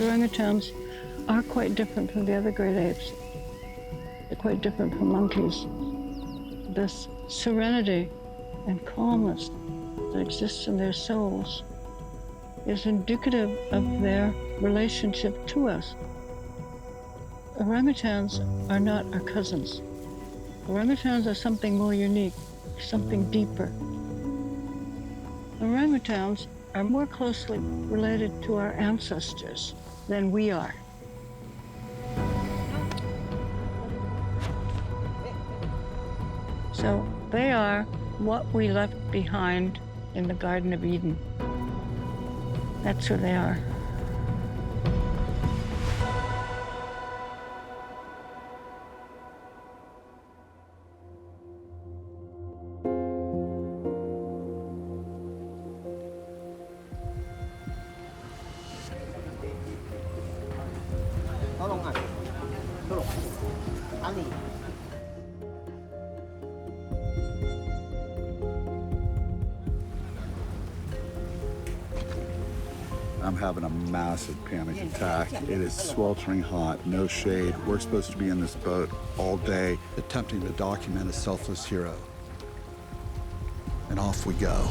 Orangutans are quite different from the other great apes. They're quite different from monkeys. This serenity and calmness that exists in their souls is indicative of their relationship to us. Orangutans are not our cousins. Orangutans are something more unique, something deeper. Orangutans are more closely related to our ancestors than we are. So they are what we left behind in the Garden of Eden. That's who they are. I'm having a massive panic attack. It is sweltering hot, no shade. We're supposed to be in this boat all day, attempting to document a selfless hero. And off we go.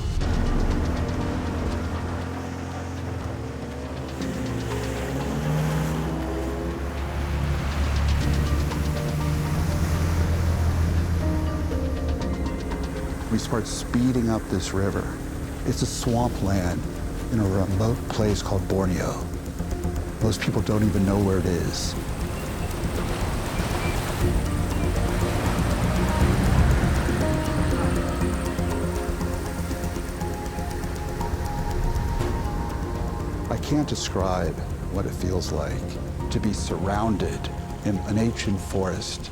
We start speeding up this river. It's a swampland in a remote place called Borneo. Most people don't even know where it is. I can't describe what it feels like to be surrounded in an ancient forest,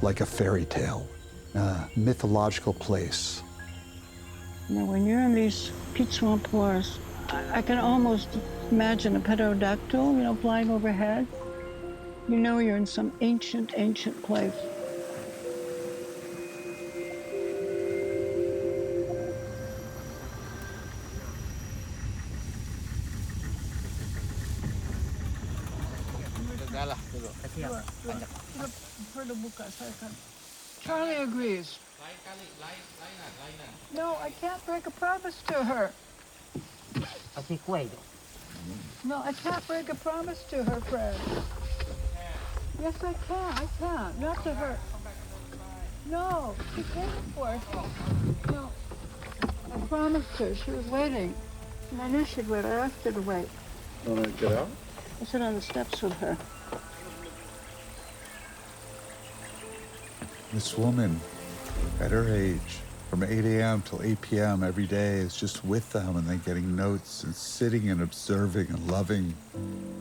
like a fairy tale, a mythological place. You know, when you're in these peat swamp forests, I can almost imagine a pterodactyl, you know, flying overhead. You know you're in some ancient, ancient place. Charlie agrees. No, I can't break a promise to her. No, I can't break a promise to her, Fred. Yes, I can. Not to her. No, she came for us. No, I promised her. She was waiting. And I knew she'd wait. I asked her to wait. Want to get out? I sit on the steps with her. This woman, at her age, from 8 a.m. till 8 p.m. every day, is just with them and then getting notes and sitting and observing and loving.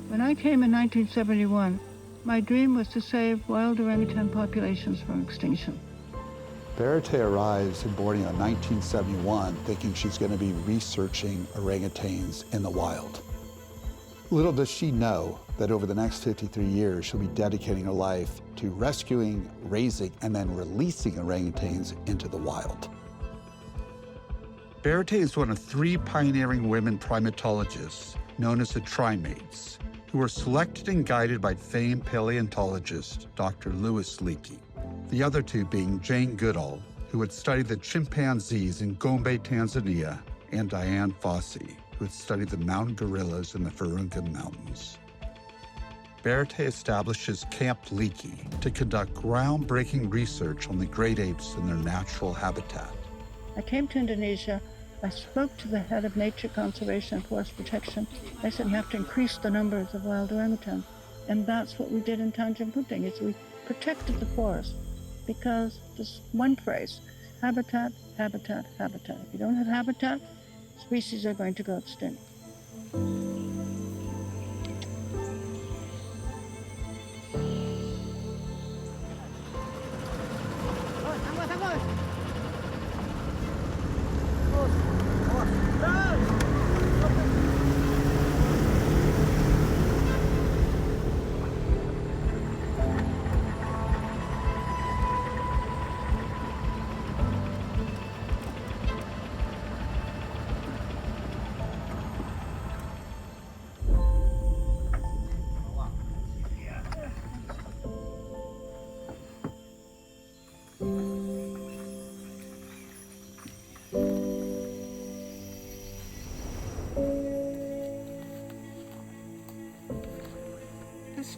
When I came in 1971, my dream was to save wild orangutan populations from extinction. Birute arrives in Borneo in 1971 thinking she's going to be researching orangutans in the wild. Little does she know that over the next 53 years, she'll be dedicating her life to rescuing, raising, and then releasing orangutans into the wild. Birute is one of 3 pioneering women primatologists known as the Trimates, who were selected and guided by famed paleontologist Dr. Leakey. The other 2 being Jane Goodall, who had studied the chimpanzees in Gombe, Tanzania, and Diane Fossey, who had studied the mountain gorillas in the Virunga Mountains. Birute establishes Camp Leakey to conduct groundbreaking research on the great apes in their natural habitat. I came to Indonesia. I spoke to the head of nature conservation and forest protection. I said, you have to increase the numbers of wild orangutan. And that's what we did in Tanjung Puting, is we protected the forest because this one phrase, habitat, habitat, habitat. If you don't have habitat, species are going to go extinct.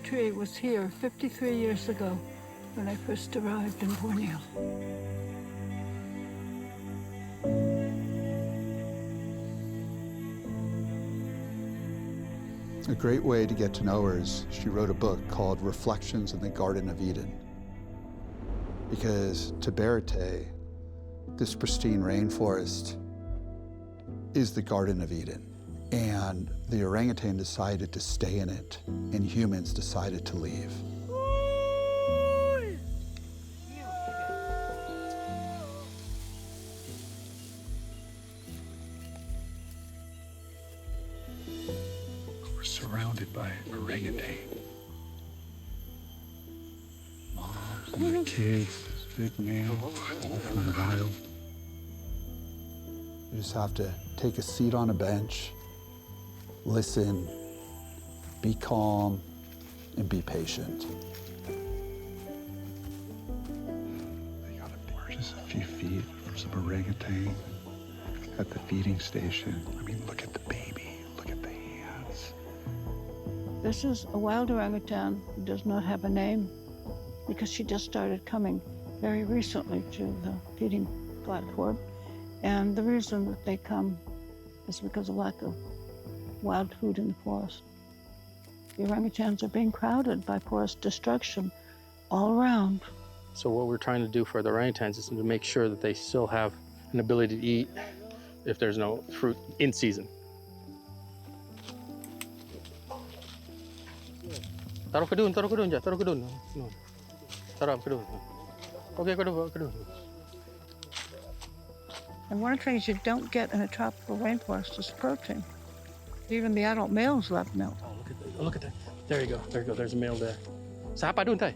tree was here 53 years ago when I first arrived in Borneo. A great way to get to know her is she wrote a book called Reflections in the Garden of Eden. Because to Birute, this pristine rainforest is the Garden of Eden. And the orangutan decided to stay in it, and humans decided to leave. We're surrounded by orangutan. Moms and the kids, this big male, all from the wild. You just have to take a seat on a bench, listen, be calm, and be patient. We're just a few feet from some orangutan at the feeding station. I mean, look at the baby, look at the hands. This is a wild orangutan who does not have a name because she just started coming very recently to the feeding platform. And the reason that they come is because of lack of wild food in the forest. The orangutans are being crowded by forest destruction all around. So what we're trying to do for the orangutans is to make sure that they still have an ability to eat if there's no fruit in season. Taruh ke dun, ja, taruh ke dun. No. Taruh ke dun. Okay, ke dun. And one of the things you don't get in a tropical rainforest is protein. Even the adult males love milk. Oh, look at that. There you go. There's a male there. Siapa dun, tay?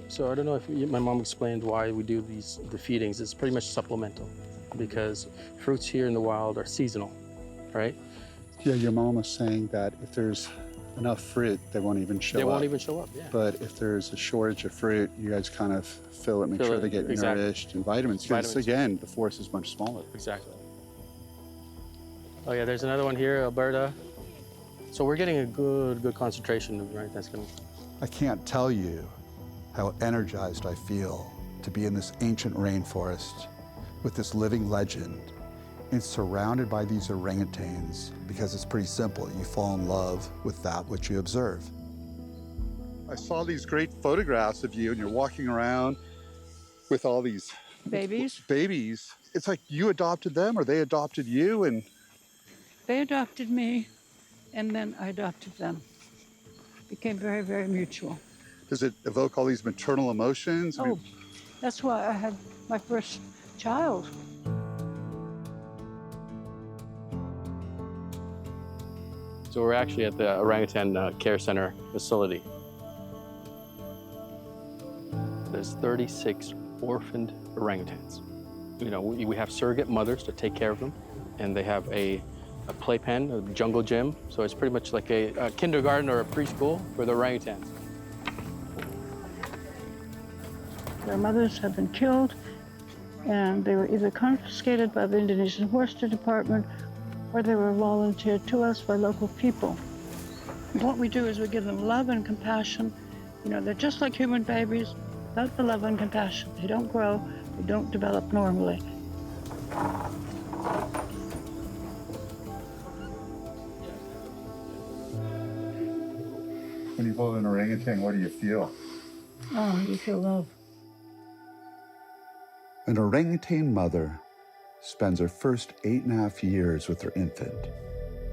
So I don't know if my mom explained why we do the feedings. It's pretty much supplemental because fruits here in the wild are seasonal, right? Yeah, your mom was saying that if there's enough fruit, they won't even show up. They won't even show up, yeah. But if there's a shortage of fruit, you guys kind of fill it, make sure they get nourished and vitamins. Because again, the forest is much smaller. Exactly. Oh yeah, there's another one here, Alberta. So we're getting a good concentration of orangutans coming. I can't tell you how energized I feel to be in this ancient rainforest with this living legend and surrounded by these orangutans, because it's pretty simple. You fall in love with that which you observe. I saw these great photographs of you and you're walking around with all these Babies. It's like you adopted them or they adopted you, and They adopted me, and then I adopted them. Became very, very mutual. does it evoke all these maternal emotions? Oh, that's why I had my first child. So we're actually at the Orangutan Care Center facility. There's 36 orphaned orangutans. You know, we have surrogate mothers to take care of them, and they have a playpen, a jungle gym. So it's pretty much like a kindergarten or a preschool for the orangutans. Their mothers have been killed, and they were either confiscated by the Indonesian Forestry Department or they were volunteered to us by local people. What we do is we give them love and compassion. You know, they're just like human babies, without the love and compassion. They don't grow, they don't develop normally. When you hold an orangutan, what do you feel? Oh, you feel love. An orangutan mother spends her first 8.5 years with her infant.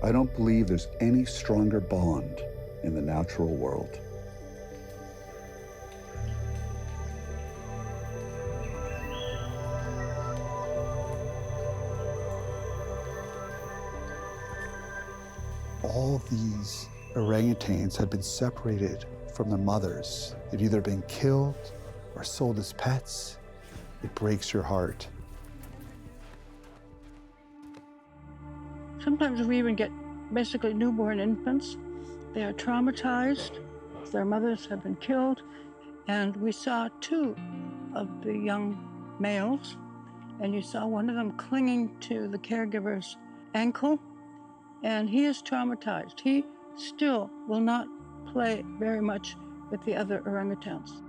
I don't believe there's any stronger bond in the natural world. All these orangutans had been separated from their mothers. They'd either been killed or sold as pets. It breaks your heart. Sometimes we even get basically newborn infants. They are traumatized. Their mothers have been killed. And we saw 2 of the young males, and you saw one of them clinging to the caregiver's ankle. And he is traumatized. He still will not play very much with the other orangutans.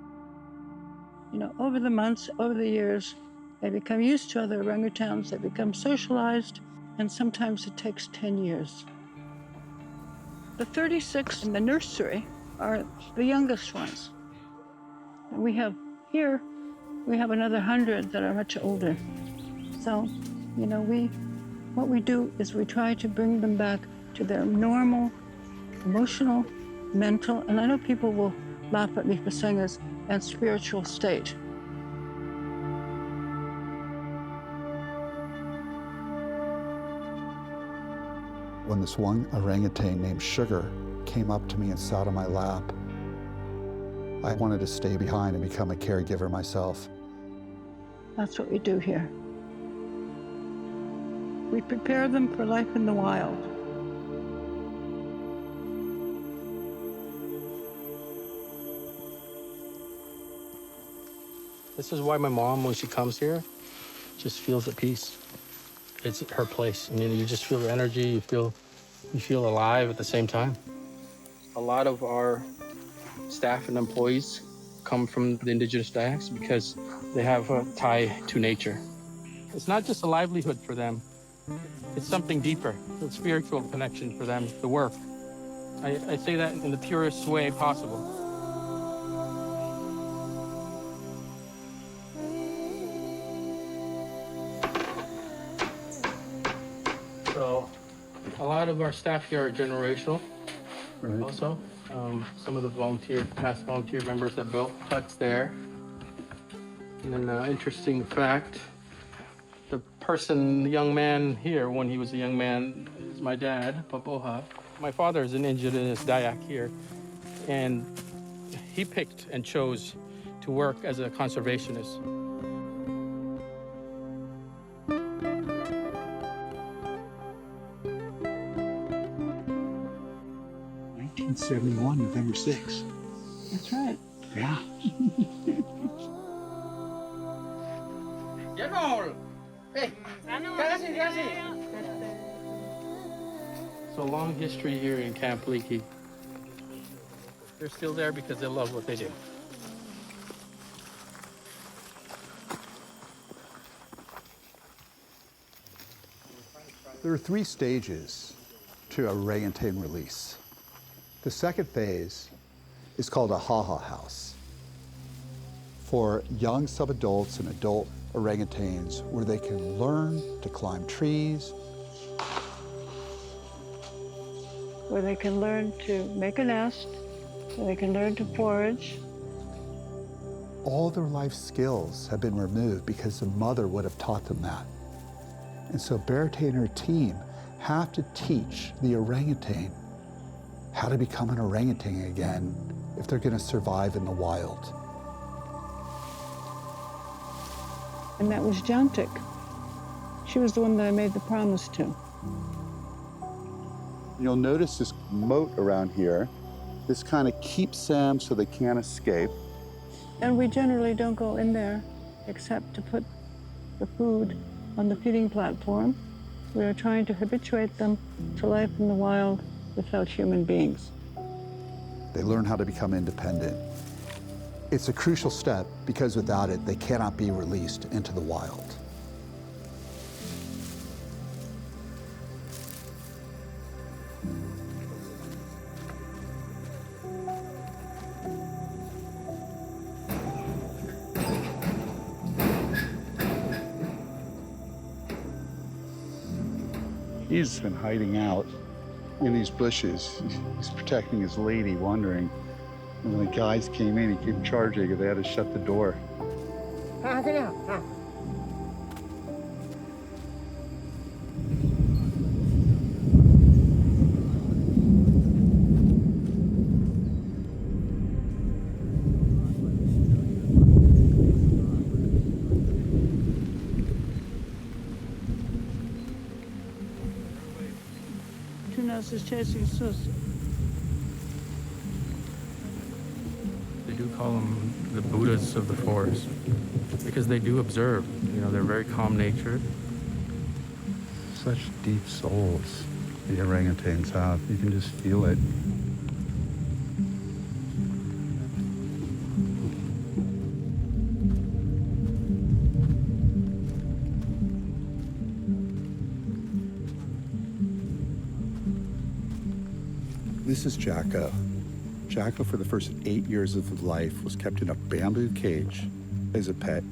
You know, over the months, over the years, they become used to other orangutans, they become socialized, and sometimes it takes 10 years. The 36 in the nursery are the youngest ones. And we have here, we have another 100 that are much older. So, you know, what we do is we try to bring them back to their normal, emotional, mental, and I know people will laugh at me for saying this, and spiritual state. When this one orangutan named Sugar came up to me and sat on my lap, I wanted to stay behind and become a caregiver myself. That's what we do here. We prepare them for life in the wild. This is why my mom, when she comes here, just feels at peace. It's her place. I mean, you just feel the energy, you feel alive at the same time. A lot of our staff and employees come from the indigenous dayaks because they have a tie to nature. It's not just a livelihood for them, it's something deeper, a spiritual connection for them, the work. I say that in the purest way possible. So a lot of our staff here are generational. Right. Also, some of the past volunteer members that built huts there. And then an interesting fact, the young man here, when he was a young man, is my dad, Papoha. My father is an indigenous Dayak here, and he picked and chose to work as a conservationist. 1971, November 6th. That's right. Yeah. So long history here in Camp Leakey. They're still there because they love what they do. There are 3 stages to orangutan release. The second phase is called a ha-ha house for young subadults and adult orangutans where they can learn to climb trees, Where they can learn to make a nest, where they can learn to forage. all their life skills have been removed because the mother would have taught them that. And so Birute and her team have to teach the orangutan how to become an orangutan again if they're going to survive in the wild. And that was Jantik. She was the one that I made the promise to. You'll notice this moat around here. This kind of keeps them so they can't escape. And we generally don't go in there except to put the food on the feeding platform. We are trying to habituate them to life in the wild without human beings. They learn how to become independent. It's a crucial step because without it, they cannot be released into the wild. He's been hiding out in these bushes. He's protecting his lady, wandering. And when the guys came in, he came charging, and they had to shut the door. Tunas is chasing sus. They do call them the Buddhas of the forest because they do observe. You know, they're very calm natured. Such deep souls. the orangutans have. You can just feel it. This is Jacko. Jacko, for the first 8 years of his life, was kept in a bamboo cage as a pet.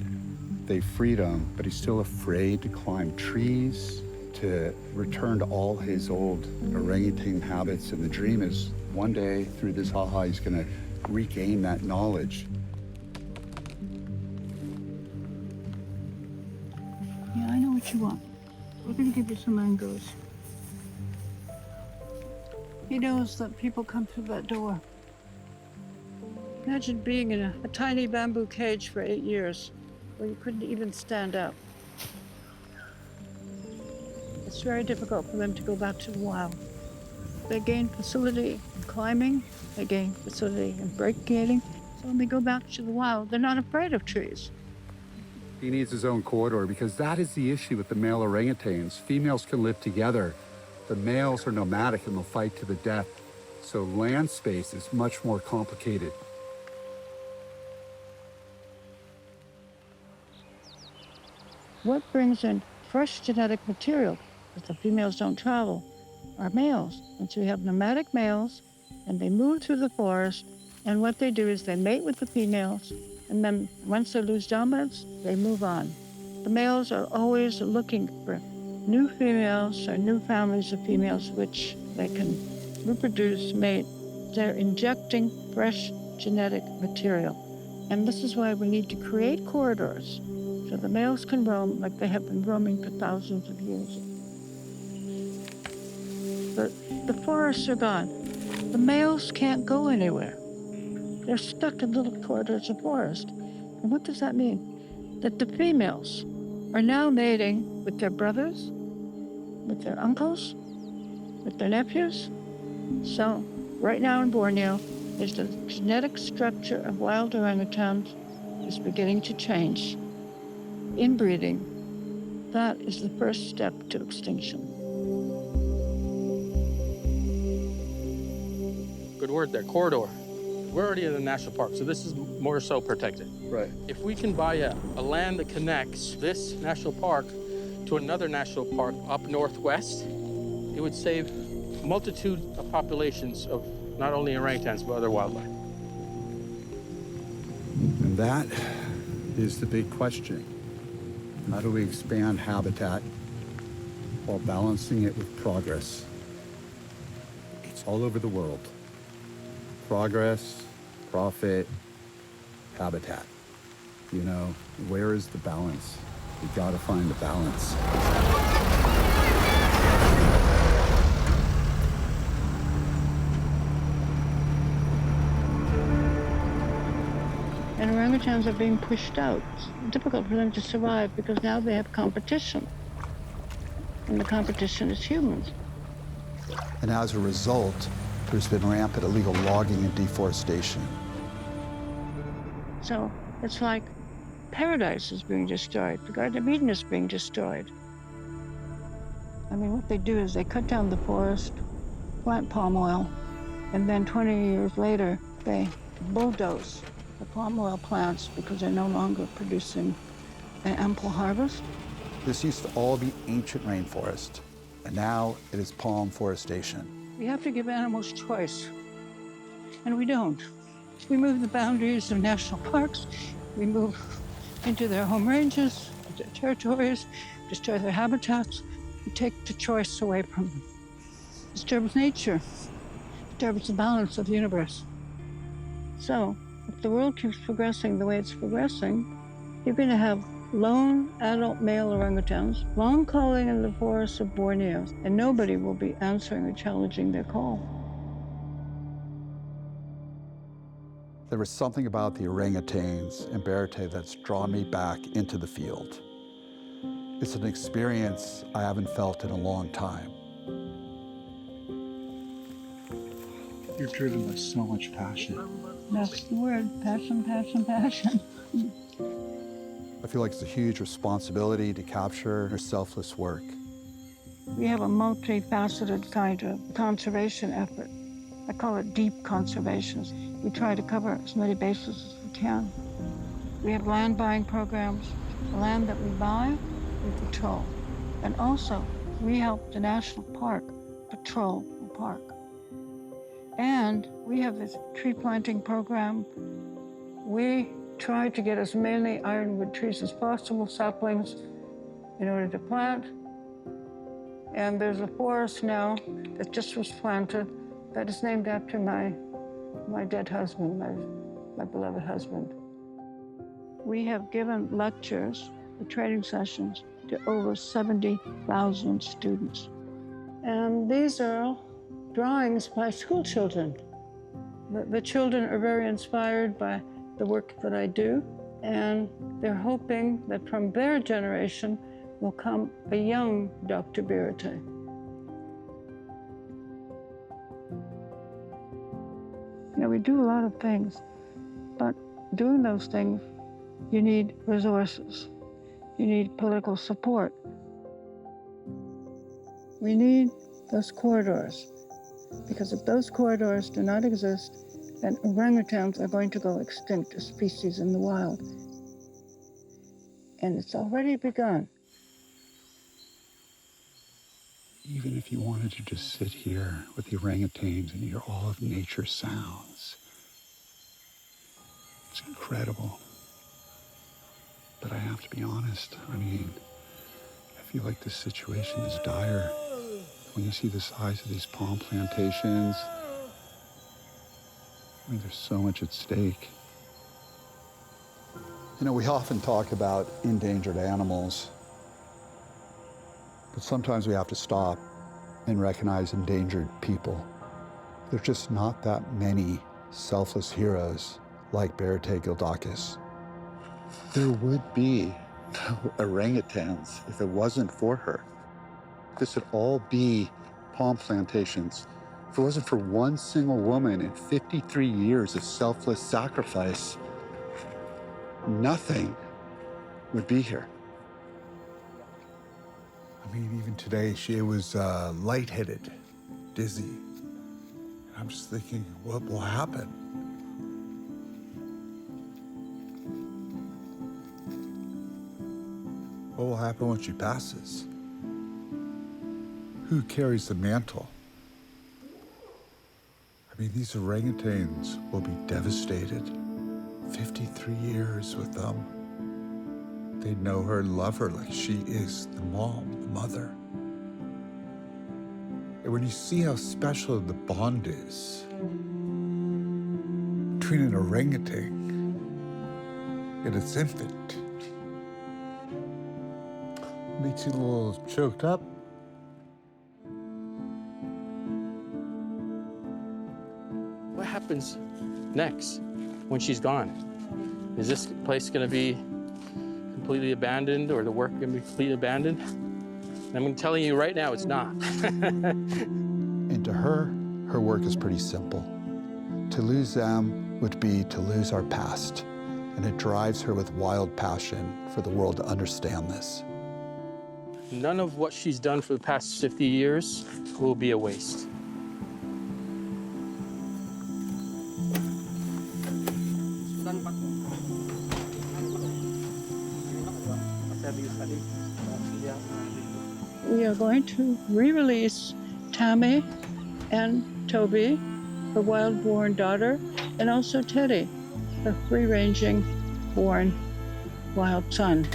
They freed him, but he's still afraid to climb trees, to return to all his old orangutan habits. And the dream is one day, through this haha, he's gonna regain that knowledge. Yeah, I know what you want. We're gonna give you some mangoes. He knows that people come through that door. Imagine being in a tiny bamboo cage for 8 years, where you couldn't even stand up. It's very difficult for them to go back to the wild. They gain facility in climbing, they gain facility in break-gating. So when they go back to the wild, they're not afraid of trees. He needs his own corridor because that is the issue with the male orangutans. Females can live together. The males are nomadic and they'll fight to the death. So land space is much more complicated. What brings in fresh genetic material, because the females don't travel, are males. And so we have nomadic males, and they move through the forest, and what they do is they mate with the females, and then once they lose dominance, they move on. The males are always looking for new females or new families of females which they can reproduce, mate. They're injecting fresh genetic material. And this is why we need to create corridors so the males can roam like they have been roaming for thousands of years. The forests are gone. The males can't go anywhere. They're stuck in little corridors of forest. And what does that mean? That the females are now mating with their brothers, with their uncles, with their nephews. So right now in Borneo, is the genetic structure of wild orangutans is beginning to change. Inbreeding, that is the first step to extinction. Good word there, corridor. We're already in a national park, so this is more so protected. Right. If we can buy a land that connects this national park to another national park up northwest, it would save a multitude of populations of not only orangutans, but other wildlife. And that is the big question. How do we expand habitat while balancing it with progress? It's all over the world. Progress, profit, habitat. You know, where is the balance? We gotta find the balance. And orangutans are being pushed out. It's difficult for them to survive because now they have competition. And the competition is humans. And as a result, there's been rampant illegal logging and deforestation. So it's like paradise is being destroyed. The Garden of Eden is being destroyed. I mean, what they do is they cut down the forest, plant palm oil, and then 20 years later, they bulldoze the palm oil plants because they're no longer producing an ample harvest. This used to all be ancient rainforest, and now it is palm forestation. We have to give animals choice, and we don't. We move the boundaries of national parks, we move into their home ranges, their territories, destroy their habitats. We take the choice away from them. Disturbs nature, disturbs the balance of the universe. So, if the world keeps progressing the way it's progressing, you're going to have lone adult male orangutans long calling in the forests of Borneo, and nobody will be answering or challenging their call. There was something about the orangutans and Birute that's drawn me back into the field. It's an experience I haven't felt in a long time. You're driven by so much passion. That's the word, passion, passion, passion. I feel like it's a huge responsibility to capture her selfless work. We have a multifaceted kind of conservation effort. I call it deep conservation. We try to cover as many bases as we can. We have land buying programs. The land that we buy, we patrol. And also, we help the national park patrol the park. And we have this tree planting program. We try to get as many ironwood trees as possible, saplings, in order to plant. And there's a forest now that just was planted that is named after my dead husband, my beloved husband. We have given lectures, training sessions, to over 70,000 students. And these are all drawings by school children. The children are very inspired by the work that I do, and they're hoping that from their generation will come a young Dr. Birute. You know, we do a lot of things, but doing those things, you need resources. You need political support. We need those corridors, because if those corridors do not exist, then orangutans are going to go extinct as species in the wild. And it's already begun. Even if you wanted to just sit here with the orangutans and hear all of nature's sounds, it's incredible. But I have to be honest, I mean, I feel like this situation is dire. When you see the size of these palm plantations, I mean, there's so much at stake. You know, we often talk about endangered animals, but sometimes we have to stop and recognize endangered people. There's just not that many selfless heroes like Biruté Galdikas. There would be no orangutans if it wasn't for her. This would all be palm plantations. If it wasn't for one single woman in 53 years of selfless sacrifice, nothing would be here. I mean, even today, she was lightheaded, dizzy. And I'm just thinking, what will happen? What will happen when she passes? Who carries the mantle? I mean, these orangutans will be devastated. 53 years with them. They know her and love her like she is the mom, the mother. And when you see how special the bond is between an orangutan and its infant, it makes you a little choked up. What happens next when she's gone? Is this place going to be completely abandoned, or the work going to be completely abandoned? And I'm telling you right now, it's not. And to her, her work is pretty simple. To lose them would be to lose our past, and it drives her with wild passion for the world to understand this. None of what she's done for the past 50 years will be a waste. We are going to re-release Tammy and Toby, her wild-born daughter, and also Teddy, her free-ranging born wild son.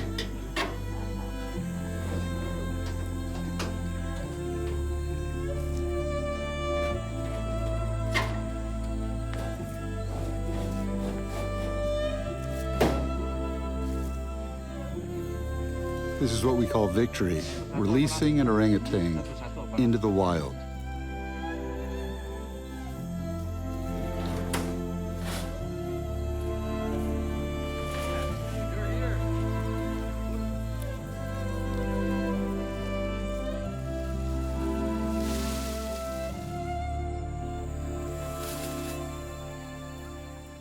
This is what we call victory, releasing an orangutan into the wild.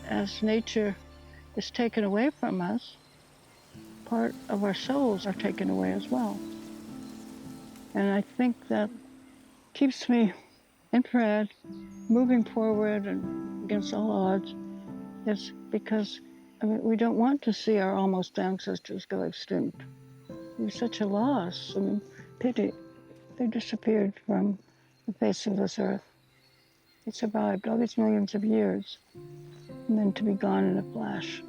As nature is taken away from us, part of our souls are taken away as well. And I think that keeps me infrared, moving forward and against all odds. It's because we don't want to see our almost ancestors go extinct. It was such a loss. Pity. They disappeared from the face of this earth. They survived all these millions of years, and then to be gone in a flash.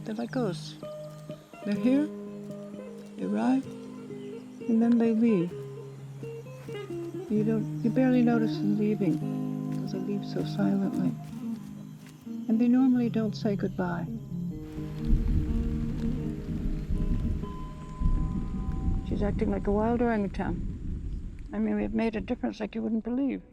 They're like ghosts. They're here, they arrive, and then they leave. You barely notice them leaving because they leave so silently. And they normally don't say goodbye. She's acting like a wild orangutan. We've made a difference like you wouldn't believe.